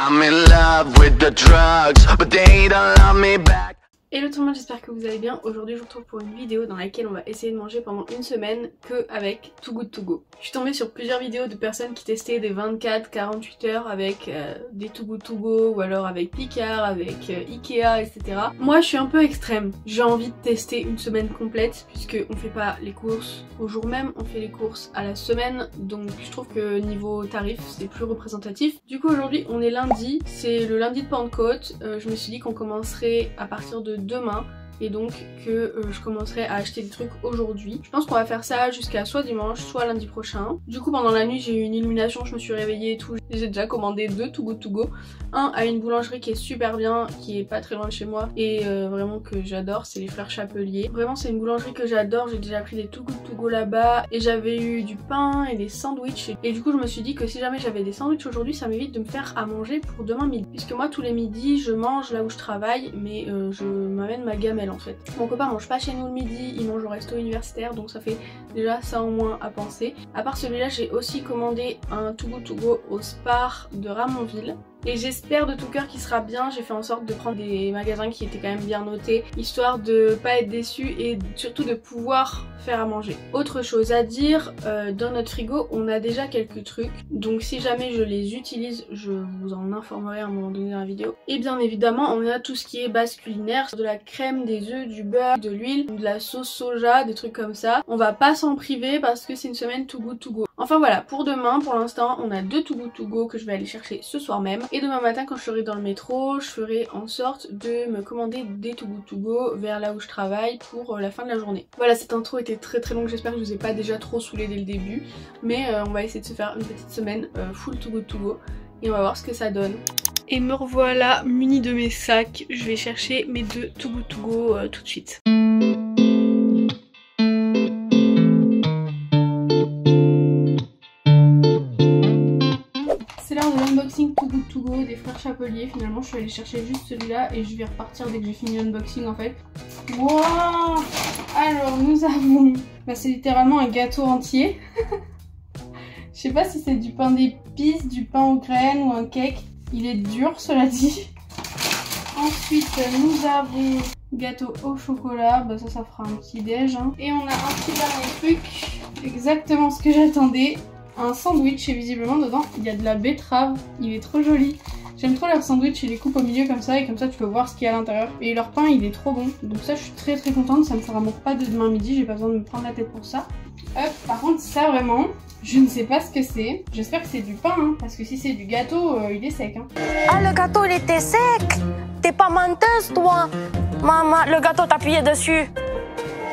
I'm in love with the drugs, but they don't love me back. Hello tout le monde, j'espère que vous allez bien. Aujourd'hui je vous retrouve pour une vidéo dans laquelle on va essayer de manger pendant une semaine que avec Too Good To Go. Je suis tombée sur plusieurs vidéos de personnes qui testaient des 24-48 heures avec des Too Good To Go ou alors avec Picard, avec Ikea, etc. Moi je suis un peu extrême, j'ai envie de tester une semaine complète puisque on fait pas les courses au jour même, on fait les courses à la semaine, donc je trouve que niveau tarif c'est plus représentatif. Du coup aujourd'hui on est lundi, c'est le lundi de Pentecôte, je me suis dit qu'on commencerait à partir de demain et donc que je commencerai à acheter des trucs aujourd'hui. Je pense qu'on va faire ça jusqu'à soit dimanche soit lundi prochain. Du coup pendant la nuit j'ai eu une illumination, je me suis réveillée et tout. J'ai déjà commandé 2 Too Good To Go. Un à une boulangerie qui est super bien, qui est pas très loin de chez moi et vraiment que j'adore, c'est les frères Chapelier. Vraiment c'est une boulangerie que j'adore, j'ai déjà pris des Too Good To Go là-bas et j'avais eu du pain et des sandwichs. Et du coup je me suis dit que si jamais j'avais des sandwichs aujourd'hui ça m'évite de me faire à manger pour demain midi. Puisque moi tous les midis je mange là où je travaille mais je m'amène ma gamelle en fait. Mon copain mange pas chez nous le midi, il mange au resto universitaire donc ça fait déjà ça en moins à penser. À part celui-là j'ai aussi commandé un Too Good To Go au Spar de Ramonville. Et j'espère de tout cœur qu'il sera bien. J'ai fait en sorte de prendre des magasins qui étaient quand même bien notés, histoire de pas être déçue et surtout de pouvoir faire à manger. Autre chose à dire, dans notre frigo on a déjà quelques trucs, donc si jamais je les utilise je vous en informerai à un moment donné dans la vidéo. Et bien évidemment on a tout ce qui est base culinaire, de la crème, des œufs, du beurre, de l'huile, de la sauce soja, des trucs comme ça. On va pas s'en priver parce que c'est une semaine Too Good To Go. Enfin voilà, pour demain, pour l'instant, on a 2 Too Good To Go que je vais aller chercher ce soir même. Et demain matin, quand je serai dans le métro, je ferai en sorte de me commander des Too Good To Go vers là où je travaille pour la fin de la journée. Voilà, cette intro était très longue, j'espère que je vous ai pas déjà trop saoulé dès le début. Mais on va essayer de se faire une petite semaine full Too Good To Go et on va voir ce que ça donne. Et me revoilà munie de mes sacs, je vais chercher mes 2 Too Good To Go tout de suite. C'est l'heure de l'unboxing Too Good To Go des frères Chapelier. Finalement je suis allée chercher juste celui-là et je vais repartir dès que j'ai fini l'unboxing en fait. Wow. Alors nous avons... c'est littéralement un gâteau entier. Je sais pas si c'est du pain d'épices, du pain aux graines ou un cake. Il est dur cela dit. Ensuite nous avons gâteau au chocolat, ça fera un petit déj hein. Et on a un petit dernier truc, exactement ce que j'attendais. Un sandwich et visiblement dedans il y a de la betterave, il est trop joli. J'aime trop leur sandwich, ils les coupent au milieu comme ça et comme ça tu peux voir ce qu'il y a à l'intérieur. Et leur pain il est trop bon, donc ça je suis très contente, ça me fera mon repas de demain midi, j'ai pas besoin de me prendre la tête pour ça. Hop, par contre ça vraiment, je ne sais pas ce que c'est, j'espère que c'est du pain hein, parce que si c'est du gâteau il est sec hein. Ah le gâteau il était sec, t'es pas menteuse toi. Maman, le gâteau t'appuyais dessus,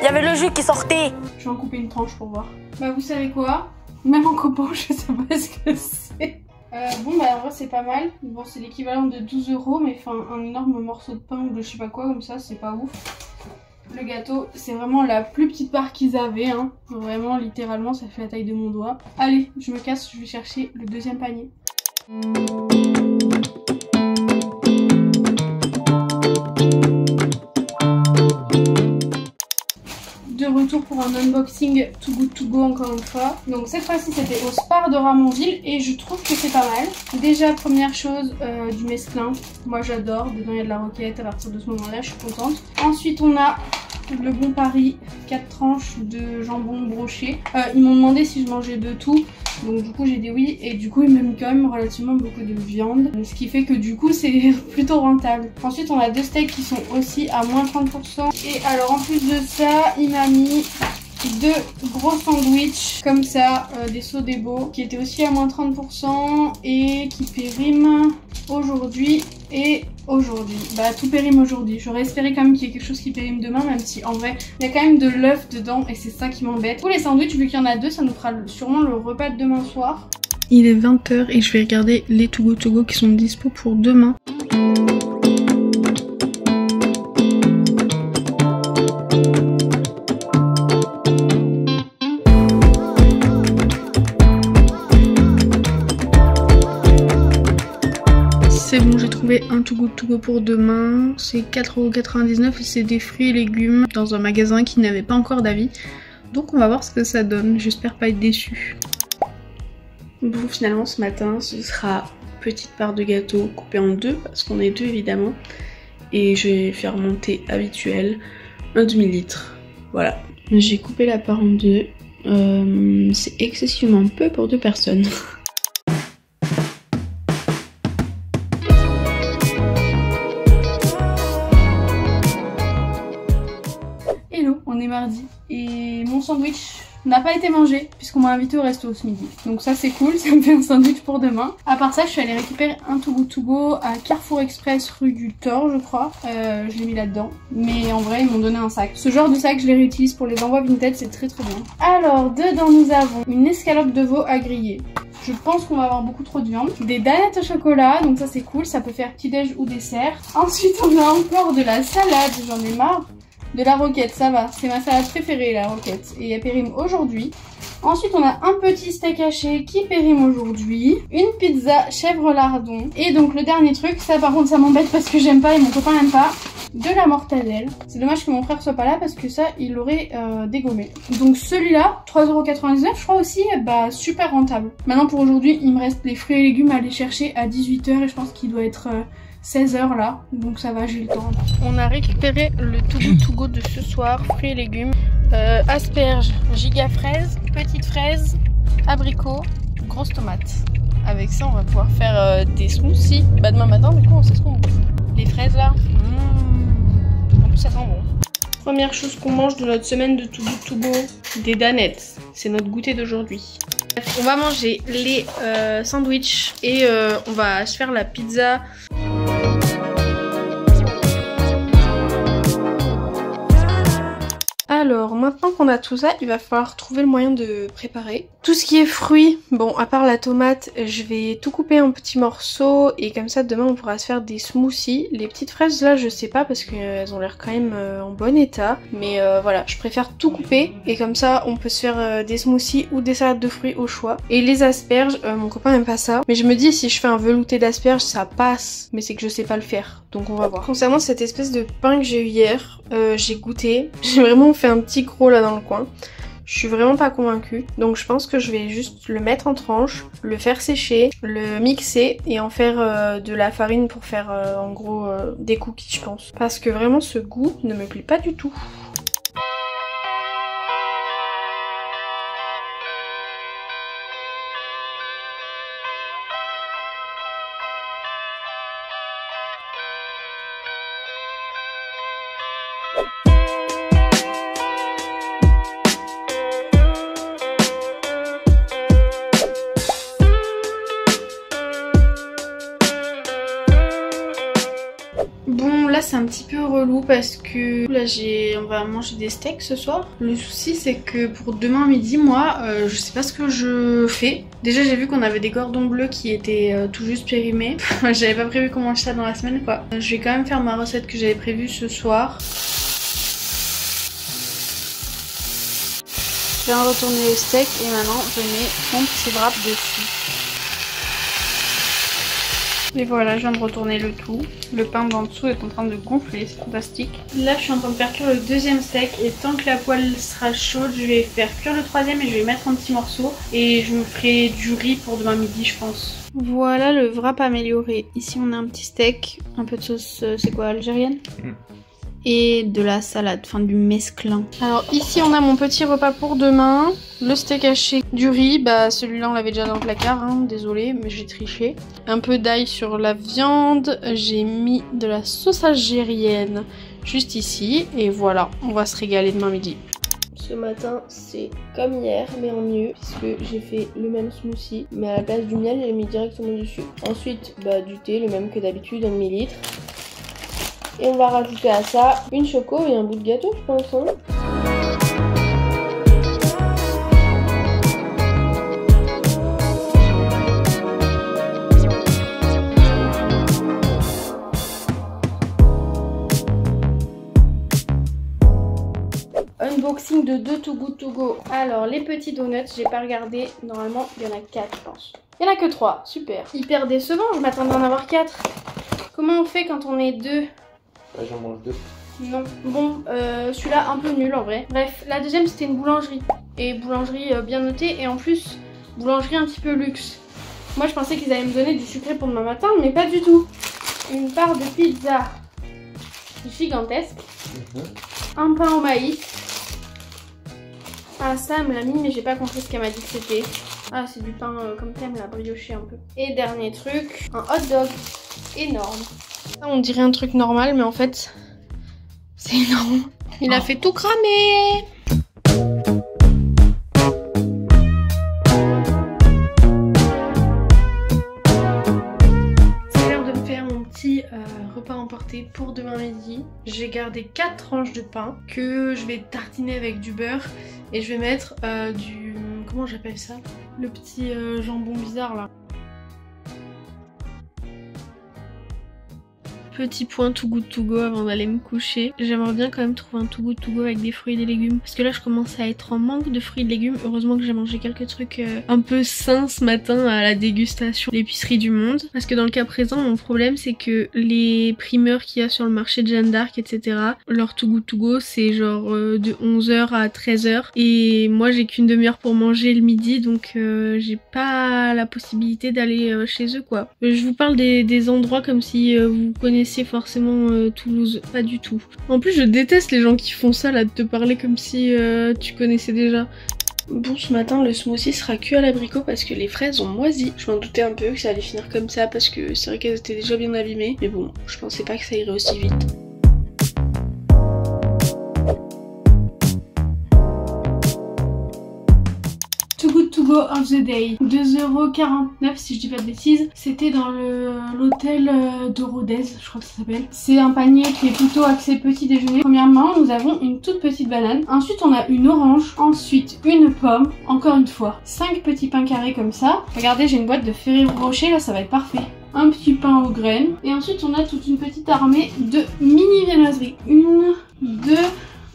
il y avait le jus qui sortait. Je vais en couper une tranche pour voir. Bah vous savez quoi, même en coupant je sais pas ce que c'est. En vrai c'est pas mal. Bon c'est l'équivalent de 12 €, mais enfin un énorme morceau de pain ou de je sais pas quoi comme ça, c'est pas ouf. Le gâteau c'est vraiment la plus petite part qu'ils avaient hein. Vraiment littéralement ça fait la taille de mon doigt. Allez je me casse, je vais chercher le deuxième panier. De retour pour un unboxing Too Good To Go encore une fois. Donc cette fois-ci c'était au Spar de Ramonville et je trouve que c'est pas mal. Déjà première chose du mesclin, moi j'adore, dedans il y a de la roquette, à partir de ce moment là je suis contente. Ensuite on a le Bon Paris, 4 tranches de jambon broché. Ils m'ont demandé si je mangeais de tout. Donc du coup j'ai dit oui et du coup il m'a mis quand même relativement beaucoup de viande. Ce qui fait que du coup c'est plutôt rentable. Ensuite on a 2 steaks qui sont aussi à moins 30%. Et alors en plus de ça il m'a mis 2 gros sandwichs comme ça, des Sodebo qui étaient aussi à moins 30% et qui périment aujourd'hui et aujourd'hui. Tout périme aujourd'hui. J'aurais espéré quand même qu'il y ait quelque chose qui périme demain, même si en vrai il y a quand même de l'œuf dedans et c'est ça qui m'embête. Pour les sandwichs, vu qu'il y en a 2, ça nous fera sûrement le repas de demain soir. Il est 20 h et je vais regarder les Too Good To Go qui sont dispo pour demain. C'est bon, j'ai trouvé un Too Good To Go pour demain. C'est 4,99 € et c'est des fruits et légumes dans un magasin qui n'avait pas encore d'avis. Donc on va voir ce que ça donne. J'espère pas être déçue. Bon, finalement ce matin ce sera petite part de gâteau coupée en deux, parce qu'on est deux évidemment. Et je vais faire monter habituel, un demi-litre. Voilà. J'ai coupé la part en deux. C'est excessivement peu pour 2 personnes. Hello, on est mardi et mon sandwich n'a pas été mangé puisqu'on m'a invité au resto ce midi. Donc ça c'est cool, ça me fait un sandwich pour demain. À part ça, je suis allée récupérer un Too Good To Go à Carrefour Express rue du Thor, je crois. Je l'ai mis là-dedans. Mais en vrai, ils m'ont donné un sac. Ce genre de sac, je les réutilise pour les envois Vinted, c'est très bien. Alors, dedans nous avons une escalope de veau à griller. Je pense qu'on va avoir beaucoup trop de viande. Des danettes au chocolat, donc ça c'est cool, ça peut faire petit-déj ou dessert. Ensuite, on a encore de la salade, j'en ai marre. De la roquette, ça va, c'est ma salade préférée la roquette et elle périme aujourd'hui. Ensuite on a un petit steak haché qui périme aujourd'hui, une pizza chèvre lardon et donc le dernier truc, ça par contre ça m'embête parce que j'aime pas et mon copain n'aime pas, de la mortadelle. C'est dommage que mon frère soit pas là parce que ça il l'aurait dégommé. Donc celui-là, 3,99€ je crois aussi, bah super rentable. Maintenant pour aujourd'hui il me reste les fruits et légumes à aller chercher à 18h et je pense qu'il doit être 16h là, donc ça va, j'ai le temps. On a récupéré le Too Good To Go de ce soir, fruits et légumes, asperges, giga fraises, petites fraises, abricots, grosses tomates. Avec ça on va pouvoir faire des smoothies. Bah demain matin du coup on sait ce qu'on bouffe. Les fraises là, en plus ça sent bon. Première chose qu'on mange de notre semaine de Too Good To Go, des danettes. C'est notre goûter d'aujourd'hui. On va manger les sandwichs et on va se faire la pizza. Alors maintenant qu'on a tout ça, il va falloir trouver le moyen de préparer. Tout ce qui est fruits, bon à part la tomate, je vais tout couper en petits morceaux et comme ça demain on pourra se faire des smoothies. Les petites fraises là je sais pas parce qu'elles ont l'air quand même en bon état. Mais voilà, je préfère tout couper et comme ça on peut se faire des smoothies ou des salades de fruits au choix. Et les asperges, mon copain aime pas ça. Mais je me dis si je fais un velouté d'asperges ça passe, mais c'est que je sais pas le faire. Donc on va voir. Concernant cette espèce de pain que j'ai eu hier, j'ai goûté. J'ai vraiment fait un petit croc là dans le coin. Je suis vraiment pas convaincue. Donc je pense que je vais juste le mettre en tranches, le faire sécher, le mixer et en faire de la farine pour faire en gros des cookies je pense. Parce que vraiment ce goût ne me plaît pas du tout. Bon là c'est un petit peu relou parce que là on va manger des steaks ce soir. Le souci c'est que pour demain midi moi je sais pas ce que je fais. Déjà j'ai vu qu'on avait des cordons bleus qui étaient tout juste périmés. J'avais pas prévu qu'on mange ça dans la semaine quoi. Je vais quand même faire ma recette que j'avais prévue ce soir. Je viens de retourner les steaks et maintenant je mets mon petit wrap dessus. Et voilà, je viens de retourner le tout. Le pain d'en dessous est en train de gonfler, c'est fantastique. Là, je suis en train de faire cuire le deuxième steak et tant que la poêle sera chaude, je vais faire cuire le troisième et je vais mettre en petits morceaux. Et je me ferai du riz pour demain midi, je pense. Voilà le wrap amélioré. Ici, on a un petit steak, un peu de sauce, c'est quoi, algérienne ? Et de la salade, enfin du mesclin. Alors ici on a mon petit repas pour demain. Le steak haché, du riz, bah celui-là on l'avait déjà dans le placard, hein, désolé mais j'ai triché. Un peu d'ail sur la viande, j'ai mis de la sauce algérienne juste ici. Et voilà, on va se régaler demain midi. Ce matin c'est comme hier mais en mieux puisque j'ai fait le même smoothie mais à la place du miel j'ai mis directement du sucre. Ensuite bah du thé, le même que d'habitude, un demi-litre. Et on va rajouter à ça une choco et un bout de gâteau, je pense. Hein. Unboxing de 2 Too Good To Go. Alors, les petits donuts, j'ai pas regardé. Normalement, il y en a 4, je pense. Il y en a que 3, super. Hyper décevant, je m'attendais à en avoir 4. Comment on fait quand on est 2 ? J'en mange 2. Non. Bon, celui-là un peu nul en vrai. Bref, la deuxième c'était une boulangerie. Et boulangerie bien notée et en plus boulangerie un petit peu luxe. Moi je pensais qu'ils allaient me donner du sucré pour demain matin, mais pas du tout. Une part de pizza gigantesque. Un pain au maïs. Ah ça elle me l'a mis mais j'ai pas compris ce qu'elle m'a dit que c'était. Ah c'est du pain comme ça, elle me l'a brioché un peu. Et dernier truc, un hot dog énorme. Ça on dirait un truc normal mais en fait c'est énorme. Il a fait tout cramer. C'est l'heure de me faire mon petit repas emporté pour demain midi. J'ai gardé 4 tranches de pain que je vais tartiner avec du beurre et je vais mettre du... comment j'appelle ça? Le petit jambon bizarre là. Petit point Too Good To Go avant d'aller me coucher. J'aimerais bien quand même trouver un Too Good To Go avec des fruits et des légumes. Parce que là je commence à être en manque de fruits et de légumes. Heureusement que j'ai mangé quelques trucs un peu sains ce matin à la dégustation de l'épicerie du monde. Parce que dans le cas présent mon problème c'est que les primeurs qu'il y a sur le marché de Jeanne d'Arc etc. Leur Too Good To Go c'est genre de 11h à 13h. Et moi j'ai qu'une demi-heure pour manger le midi. Donc j'ai pas la possibilité d'aller chez eux quoi. Je vous parle des endroits comme si vous connaissez forcément Toulouse, pas du tout. En plus je déteste les gens qui font ça là, de te parler comme si tu connaissais déjà. Bon ce matin le smoothie sera cuit à l'abricot parce que les fraises ont moisi. Je m'en doutais un peu que ça allait finir comme ça parce que c'est vrai qu'elles étaient déjà bien abîmées. Mais bon, je pensais pas que ça irait aussi vite. To Go of the Day, 2,49€ si je dis pas de bêtises. C'était dans l'hôtel de Rodez, je crois que ça s'appelle. C'est un panier qui est plutôt axé petit déjeuner. Premièrement, nous avons une toute petite banane. Ensuite, on a une orange. Ensuite, une pomme. Encore une fois, 5 petits pains carrés comme ça. Regardez, j'ai une boîte de Ferrero Rocher, là ça va être parfait. Un petit pain aux graines. Et ensuite, on a toute une petite armée de mini viennoiseries. 1, 2,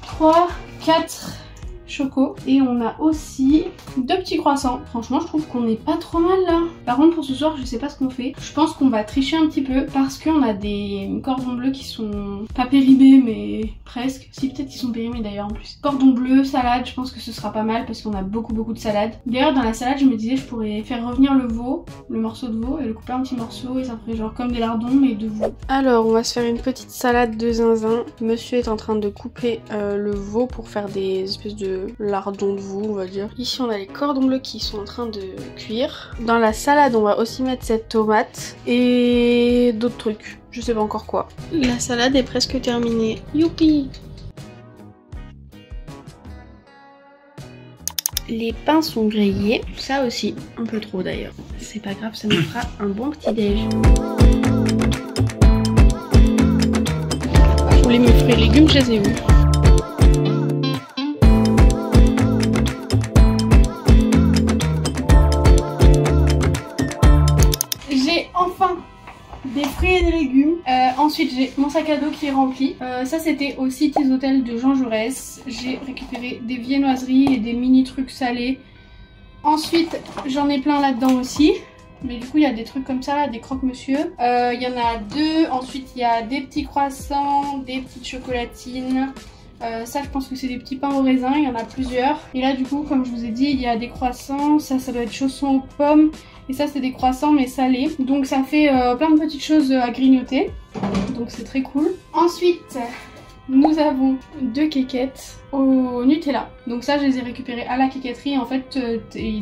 3, 4... choco et on a aussi 2 petits croissants. Franchement je trouve qu'on n'est pas trop mal là. Par contre pour ce soir je sais pas ce qu'on fait. Je pense qu'on va tricher un petit peu parce qu'on a des cordons bleus qui sont pas périmés mais presque. Si peut-être qu'ils sont périmés d'ailleurs en plus. Cordon bleu, salade, je pense que ce sera pas mal parce qu'on a beaucoup de salade. D'ailleurs dans la salade je me disais je pourrais faire revenir le veau, le morceau de veau et le couper en petits morceaux et ça ferait genre comme des lardons mais de veau. Alors on va se faire une petite salade de zinzin. Monsieur est en train de couper le veau pour faire des espèces de lardons de veau on va dire. Ici on a les cordons bleus qui sont en train de cuire. Dans la salade on va aussi mettre cette tomate et d'autres trucs. Je sais pas encore quoi. La salade est presque terminée. Youpi! Les pains sont grillés. Ça aussi, un peu trop d'ailleurs. C'est pas grave, ça nous fera un bon petit déj. Je voulais mes fruits et légumes, je les ai eus. Des fruits et des légumes. Ensuite j'ai mon sac à dos qui est rempli. Ça c'était au Cities Hotel de Jean Jaurès. J'ai récupéré des viennoiseries et des mini trucs salés. Ensuite j'en ai plein là-dedans aussi. Mais du coup il y a des trucs comme ça là, des croque-monsieur. Il y en a 2. Ensuite il y a des petits croissants, des petites chocolatines. Ça je pense que c'est des petits pains au raisin, il y en a plusieurs. Et là du coup comme je vous ai dit il y a des croissants, ça doit être chaussons aux pommes. Et ça c'est des croissants mais salés. Donc ça fait plein de petites choses à grignoter. Donc c'est très cool. Ensuite nous avons 2 quéquettes au Nutella. Donc ça je les ai récupérées à la quéquetterie. En fait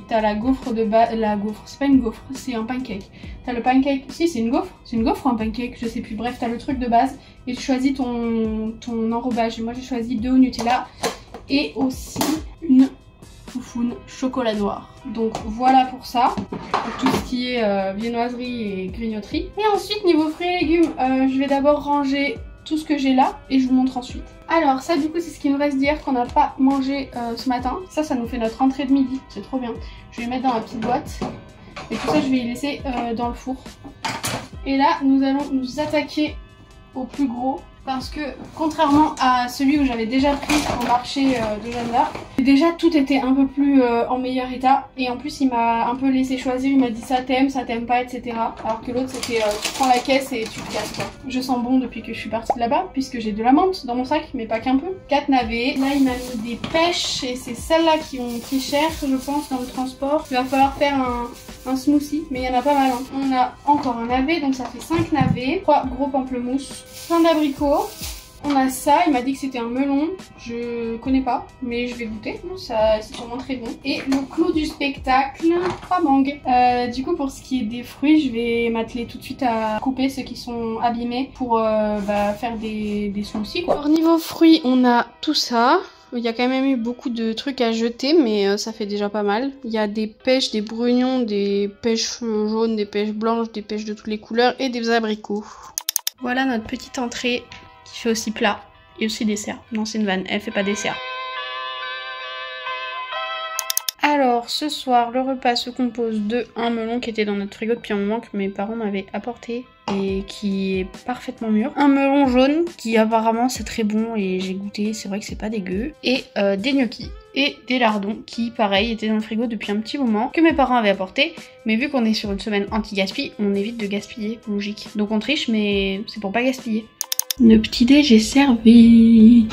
t'as la gaufre de base. La gaufre, c'est pas une gaufre, c'est un pancake. T'as le pancake, si c'est une gaufre. C'est une gaufre ou un pancake, je sais plus. Bref t'as le truc de base. Et tu choisis ton enrobage. Et moi j'ai choisi 2 au Nutella. Et aussi une foufoune chocolat noir. Donc voilà pour ça, pour tout ce qui est viennoiserie et grignoterie. Et ensuite niveau fruits et légumes, je vais d'abord ranger tout ce que j'ai là et je vous montre ensuite. Alors ça du coup c'est ce qui nous reste d'hier qu'on n'a pas mangé ce matin. Ça nous fait notre entrée de midi, c'est trop bien. Je vais les mettre dans la petite boîte et tout ça je vais les laisser dans le four. Et là nous allons nous attaquer au plus gros. Parce que contrairement à celui où j'avais déjà pris au marché de Jeanne d'Arc, déjà tout était un peu plus en meilleur état. Et en plus il m'a un peu laissé choisir, il m'a dit ça t'aime pas, etc. Alors que l'autre c'était tu prends la caisse et tu te casses quoi. Je sens bon depuis que je suis partie de là-bas, puisque j'ai de la menthe dans mon sac, mais pas qu'un peu. 4 navets, là il m'a mis des pêches et c'est celles-là qui ont pris cher je pense dans le transport. Il va falloir faire un smoothie, mais il y en a pas mal. Hein. On a encore un navet, donc ça fait 5 navets, 3 gros pamplemousses, plein d'abricots. On a ça, il m'a dit que c'était un melon, je connais pas, mais je vais goûter, ça c'est sûrement très bon. Et le clou du spectacle, 3 mangues. Du coup pour ce qui est des fruits, je vais m'atteler tout de suite à couper ceux qui sont abîmés pour faire des smoothies quoi. Alors niveau fruits, on a tout ça. Il y a quand même eu beaucoup de trucs à jeter, mais ça fait déjà pas mal. Il y a des pêches, des brugnons, des pêches jaunes, des pêches blanches, des pêches de toutes les couleurs et des abricots. Voilà notre petite entrée. Qui fait aussi plat et aussi dessert. Non, c'est une vanne, elle fait pas dessert. Alors, ce soir, le repas se compose de un melon qui était dans notre frigo depuis un moment que mes parents m'avaient apporté et qui est parfaitement mûr. Un melon jaune qui apparemment c'est très bon et j'ai goûté, c'est vrai que c'est pas dégueu. Et des gnocchis et des lardons qui, pareil, étaient dans le frigo depuis un petit moment que mes parents avaient apporté. Mais vu qu'on est sur une semaine anti-gaspi, on évite de gaspiller, logique. Donc on triche, mais c'est pour pas gaspiller. Le petit déj est servi.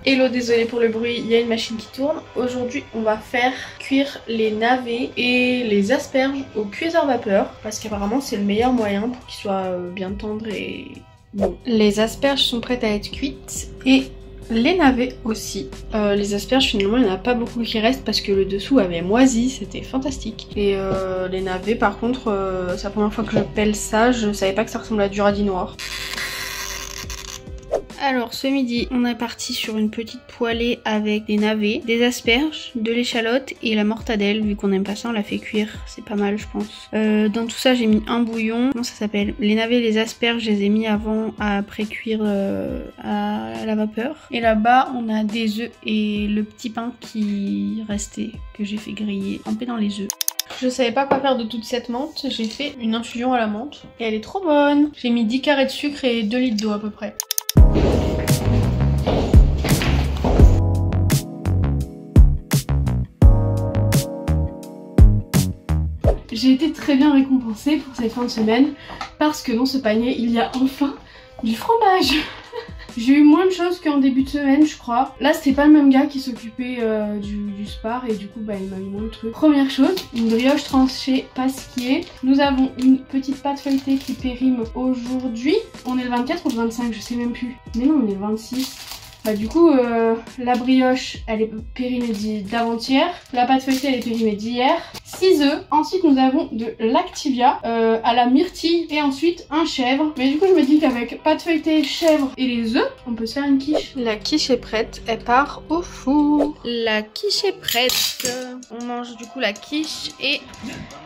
Hello, désolé pour le bruit, il y a une machine qui tourne. Aujourd'hui, on va faire cuire les navets et les asperges au cuiseur vapeur parce qu'apparemment c'est le meilleur moyen pour qu'ils soient bien tendres et bon. Les asperges sont prêtes à être cuites et les navets aussi. Les asperges, finalement, il n'y en a pas beaucoup qui restent parce que le dessous avait moisi, c'était fantastique. Et les navets, par contre, c'est la première fois que je pèle ça, je savais pas que ça ressemblait à du radis noir. Alors ce midi on est parti sur une petite poêlée avec des navets, des asperges, de l'échalote et la mortadelle. Vu qu'on aime pas ça on l'a fait cuire, c'est pas mal je pense. Dans tout ça j'ai mis un bouillon, comment ça s'appelle? Les navets et les asperges je les ai mis avant à pré-cuire à la vapeur. Et là-bas on a des œufs et le petit pain qui restait que j'ai fait griller un peu dans les œufs. Je savais pas quoi faire de toute cette menthe, j'ai fait une infusion à la menthe et elle est trop bonne. J'ai mis 10 carrés de sucre et 2 litres d'eau à peu près. J'ai été très bien récompensée pour cette fin de semaine parce que dans ce panier il y a enfin du fromage. J'ai eu moins de choses qu'en début de semaine je crois. Là c'était pas le même gars qui s'occupait du spar et du coup bah il m'a mis moins de trucs. Première chose, une brioche tranchée pasquier. Nous avons une petite pâte feuilletée qui périme aujourd'hui. On est le 24 ou le 25, je sais même plus. Mais non on est le 26. Bah du coup la brioche elle est périmée d'avant-hier, la pâte feuilletée elle est périmée d'hier, 6 œufs, ensuite nous avons de l'activia à la myrtille et ensuite un chèvre. Mais du coup je me dis qu'avec pâte feuilletée, chèvre et les œufs, on peut se faire une quiche. La quiche est prête, elle part au four. La quiche est prête, on mange du coup la quiche et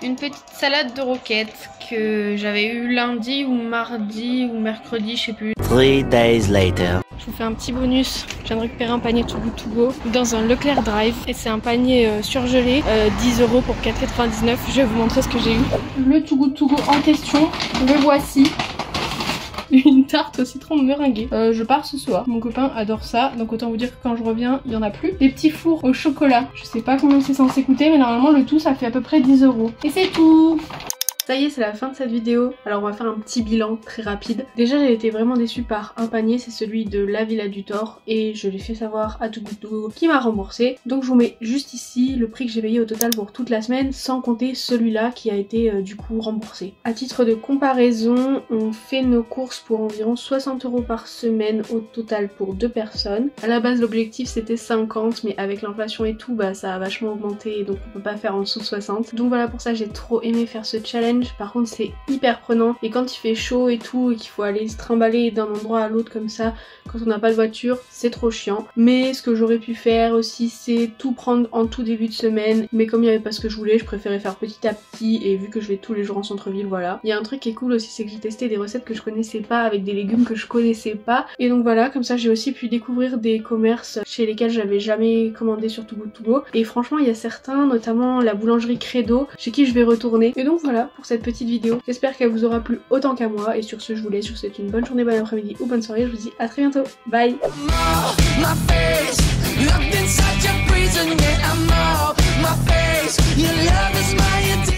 une petite salade de roquettes que j'avais eu lundi ou mardi ou mercredi, je sais plus. 3 days later. Je vous fais un petit bonus, je viens de récupérer un panier Too Good To Go dans un Leclerc Drive et c'est un panier surgelé, 10 € pour 4,99 €. Je vais vous montrer ce que j'ai eu. Le Too Good To Go en question, le voici. Une tarte au citron meringuée. Je pars ce soir, mon copain adore ça, donc autant vous dire que quand je reviens, il y en a plus. Des petits fours au chocolat, je sais pas combien c'est censé coûter, mais normalement le tout ça fait à peu près 10 €. Et c'est tout. Ça y est, c'est la fin de cette vidéo. Alors on va faire un petit bilan très rapide. Déjà j'ai été vraiment déçue par un panier, c'est celui de la Villa du Thor et je l'ai fait savoir à Too Good To Go qui m'a remboursé. Donc je vous mets juste ici le prix que j'ai payé au total pour toute la semaine sans compter celui-là qui a été du coup remboursé. À titre de comparaison, on fait nos courses pour environ 60 € par semaine au total pour 2 personnes. À la base l'objectif c'était 50 mais avec l'inflation et tout bah ça a vachement augmenté donc on peut pas faire en dessous de 60. Donc voilà pour ça j'ai trop aimé faire ce challenge. Par contre c'est hyper prenant et quand il fait chaud et tout et qu'il faut aller se trimballer d'un endroit à l'autre comme ça quand on n'a pas de voiture c'est trop chiant. Mais ce que j'aurais pu faire aussi c'est tout prendre en tout début de semaine, mais comme il n'y avait pas ce que je voulais je préférais faire petit à petit et vu que je vais tous les jours en centre-ville voilà. Il y a un truc qui est cool aussi c'est que j'ai testé des recettes que je connaissais pas avec des légumes que je connaissais pas et donc voilà comme ça j'ai aussi pu découvrir des commerces chez lesquels j'avais jamais commandé sur Too Good To Go et franchement il y a certains notamment la boulangerie Credo chez qui je vais retourner et donc voilà pour cette petite vidéo. J'espère qu'elle vous aura plu autant qu'à moi et sur ce je vous laisse, je vous souhaite une bonne journée, bon après-midi ou bonne soirée, je vous dis à très bientôt, bye. My face, your love is my